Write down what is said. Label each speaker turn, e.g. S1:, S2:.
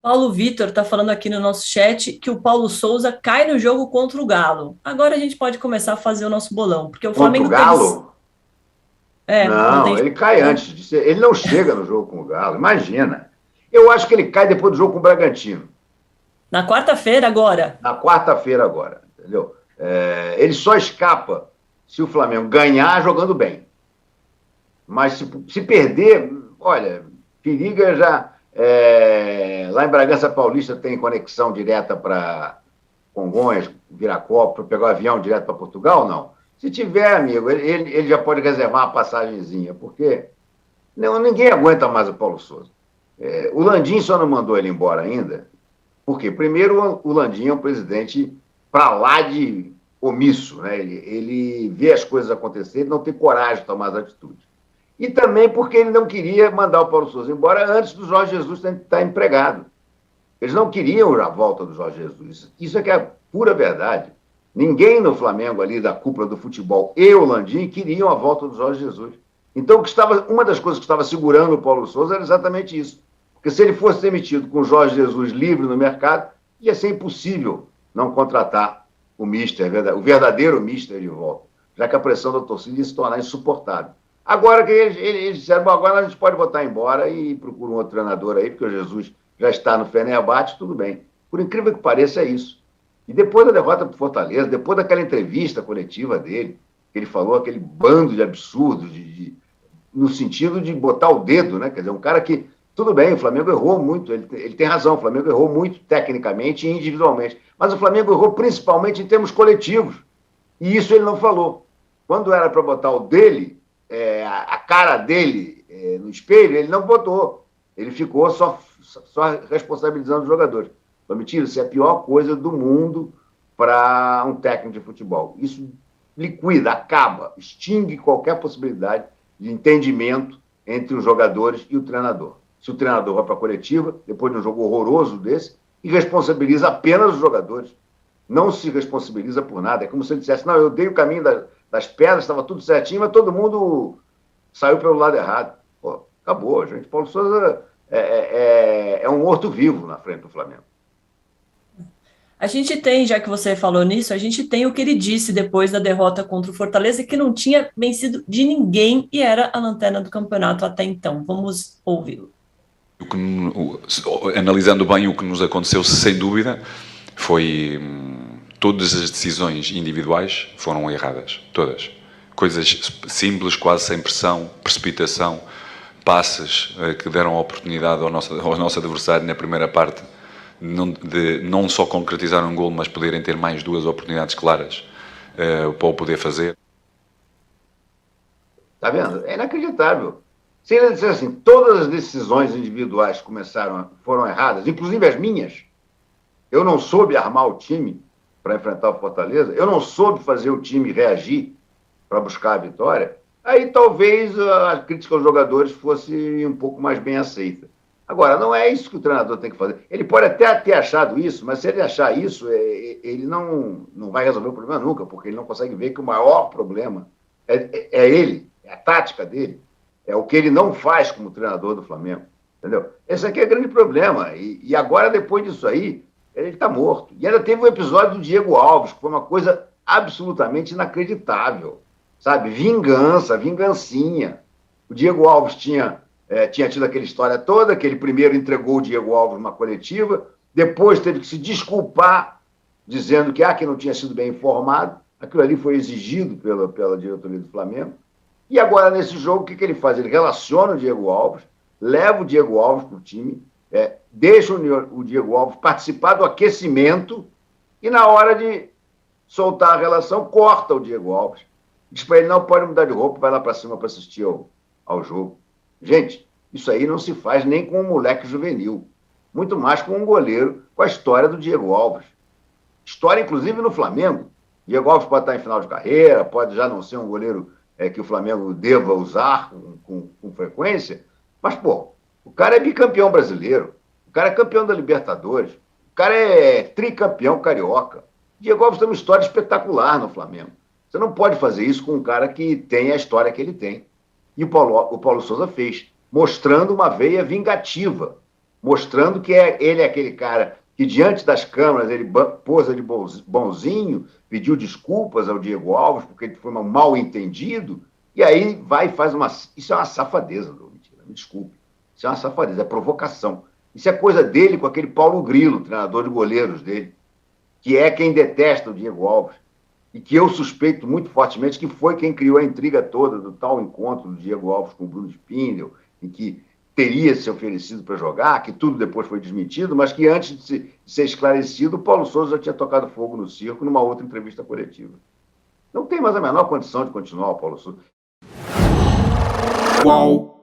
S1: Paulo Vitor está falando aqui no nosso chat que o Paulo Souza cai no jogo contra o Galo. Agora a gente pode começar a fazer o nosso bolão, porque o
S2: Contra o
S1: Flamengo teve.
S2: Galo?
S1: Não
S2: Não,
S1: tem.
S2: ele cai
S1: Né?
S2: antes de ser. Ele não chega no jogo com o Galo, imagina. Eu acho que ele cai depois do jogo com o Bragantino,
S1: Na quarta-feira, agora.
S2: na quarta-feira agora, entendeu? Ele só escapa se o Flamengo ganhar jogando bem. Mas se perder, olha, periga já. Lá em Bragança Paulista tem conexão direta para Congonhas, Viracopos, para pegar o avião direto para Portugal? Não. Se tiver, amigo, ele já pode reservar uma passagenzinha, porque não, ninguém aguenta mais o Paulo Souza. O Landim só não mandou ele embora ainda, porque, primeiro, o Landim é um presidente para lá de omisso, né? Ele vê as coisas acontecerem e não tem coragem de tomar as atitudes. E também porque ele não queria mandar o Paulo Souza embora antes do Jorge Jesus estar empregado. Eles não queriam a volta do Jorge Jesus. Isso é que é a pura verdade. Ninguém no Flamengo, ali da cúpula do futebol, e o Landim, queriam a volta do Jorge Jesus. Então, uma das coisas que estava segurando o Paulo Souza era exatamente isso. Porque se ele fosse demitido com o Jorge Jesus livre no mercado, ia ser impossível não contratar o Mister, o verdadeiro Mister de volta, já que a pressão da torcida ia se tornar insuportável. Agora que eles disseram, bom, agora a gente pode botar embora e procura um outro treinador aí, porque o Jesus já está no Fenerbahçe, tudo bem. Por incrível que pareça, é isso. E depois da derrota para o Fortaleza, depois daquela entrevista coletiva dele, que ele falou aquele bando de absurdos, no sentido de botar o dedo, né? Quer dizer, um cara que, tudo bem, o Flamengo errou muito, ele tem razão, o Flamengo errou muito tecnicamente e individualmente, mas o Flamengo errou principalmente em termos coletivos. E isso ele não falou. Quando era para botar o dele, a cara dele no espelho, ele não botou. Ele ficou só responsabilizando os jogadores. Mentira, isso é a pior coisa do mundo para um técnico de futebol. Isso liquida, acaba, extingue qualquer possibilidade de entendimento entre os jogadores e o treinador. Se o treinador vai para a coletiva, depois de um jogo horroroso desse, e responsabiliza apenas os jogadores. Não se responsabiliza por nada. É como se ele dissesse, não, eu dei o caminho das pedras, estava tudo certinho, mas todo mundo saiu pelo lado errado. Pô, acabou, gente. Paulo Souza é um morto-vivo na frente do Flamengo.
S1: A gente tem, já que você falou nisso, a gente tem o que ele disse depois da derrota contra o Fortaleza, que não tinha vencido de ninguém e era a lanterna do campeonato até então. Vamos ouvi-lo.
S3: Analisando bem o que nos aconteceu, sem dúvida, foi todas as decisões individuais foram erradas, todas. Coisas simples, quase sem pressão, precipitação, passes que deram oportunidade ao nosso adversário na primeira parte de não só concretizar um golo, mas poderem ter mais duas oportunidades claras para o poder fazer.
S2: Tá vendo? É inacreditável. Se ele disser assim, todas as decisões individuais foram erradas, inclusive as minhas, eu não soube armar o time para enfrentar o Fortaleza, eu não soube fazer o time reagir para buscar a vitória, aí talvez a crítica aos jogadores fosse um pouco mais bem aceita. Agora, não é isso que o treinador tem que fazer. Ele pode até ter achado isso, mas se ele achar isso, ele não vai resolver o problema nunca, porque ele não consegue ver que o maior problema é ele, é a tática dele, é o que ele não faz como treinador do Flamengo. Entendeu? Esse aqui é o grande problema. E agora, depois disso aí, ele está morto. E ainda teve o episódio do Diego Alves, que foi uma coisa absolutamente inacreditável. Sabe? Vingança, vingancinha. O Diego Alves tinha tido aquela história toda, que ele primeiro entregou o Diego Alves numa coletiva, depois teve que se desculpar, dizendo que não tinha sido bem informado. Aquilo ali foi exigido pela diretoria do Flamengo. E agora, nesse jogo, o que ele faz? Ele relaciona o Diego Alves, leva o Diego Alves para o time, deixa o Diego Alves participar do aquecimento e, na hora de soltar a relação, corta o Diego Alves. Diz para ele, não pode mudar de roupa, vai lá para cima para assistir ao jogo. Gente, isso aí não se faz nem com um moleque juvenil, muito mais com um goleiro com a história do Diego Alves. História, inclusive, no Flamengo. Diego Alves pode estar em final de carreira, pode já não ser um goleiro que o Flamengo deva usar com frequência, mas, pô, o cara é bicampeão brasileiro, o cara é campeão da Libertadores, o cara é tricampeão carioca. Diego Alves tem uma história espetacular no Flamengo. Você não pode fazer isso com um cara que tem a história que ele tem. E o Paulo Souza fez, mostrando uma veia vingativa. mostrando que ele é aquele cara que, diante das câmeras, ele posa de bonzinho, pediu desculpas ao Diego Alves, porque ele foi um mal entendido, e aí vai e faz uma... Isso é uma safadeza, Domitila, me desculpe. Isso é uma safadeza, é provocação. Isso é coisa dele com aquele Paulo Grilo, treinador de goleiros dele, que é quem detesta o Diego Alves, e que eu suspeito muito fortemente que foi quem criou a intriga toda do tal encontro do Diego Alves com o Bruno Spindel, em que teria se oferecido para jogar, que tudo depois foi desmentido, mas que antes de ser esclarecido, o Paulo Souza já tinha tocado fogo no circo numa outra entrevista coletiva. Não tem mais a menor condição de continuar o Paulo Souza.
S4: Qual?